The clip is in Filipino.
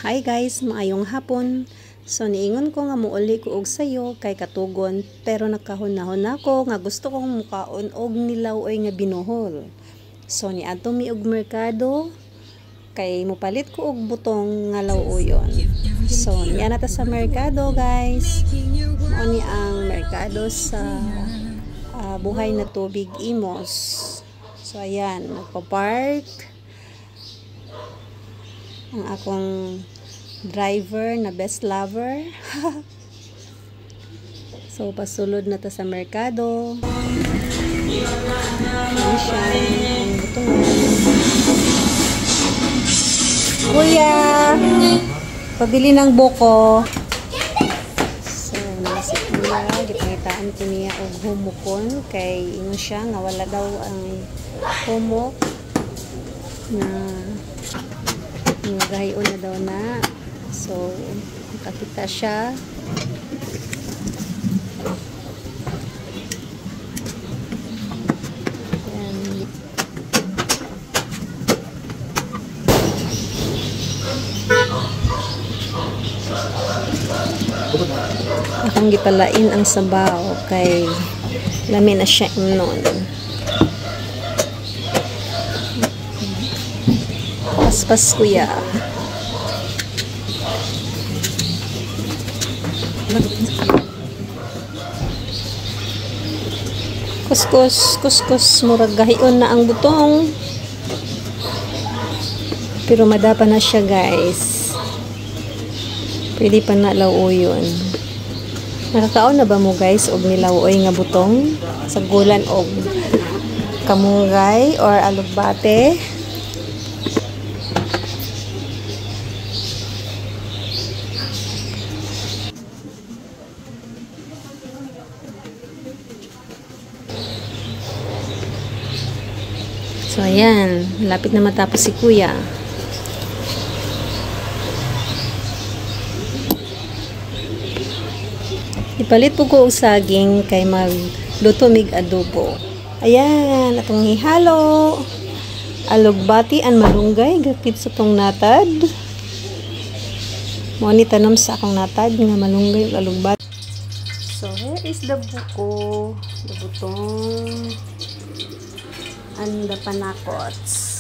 Hi guys, maayong hapon. So niingon ko nga muuli ko og sayo kay katugon pero nakahunahon ako nga gusto kong mukaon og nilaw-oy nga binuhol. So niadto mi og merkado kay mupalit ko og butong nga law-oyon. So niya na ta sa merkado guys. Mao ni ang merkado sa Buhay na Tubig Imos. So ayan, nagpa-park ang akong driver na best lover. So pasulod na ta sa merkado. Ayan siya, ang butungan. Kuya, pabili ng buko. So nasi kuya, gipangitaan ko niya og humukon kay ingon siya nga wala daw ang humok na gahion na daw na. So makakita siya. Ayan. Akong gipalain ang sabaw kay lamin na siya imnon. Paspas kuya. Kuskus, murag gahion na ang butong. Pero madapa na siya guys. Pwede pa na law-oyon. Nakakaon na ba mo guys og nilaw-oy nga butong? Sagulan og kamunggay or alugbate? So ayan, lapit na matapos si kuya. Ipalit po ko og saging kay magluto mig adobo. Ayan, atong ihalo. Alugbati an malunggay gapit sa tong natad. Mo ni tanom sa akong natad nga malunggay ug alugbati. So here is the buko, the butong and the panakots.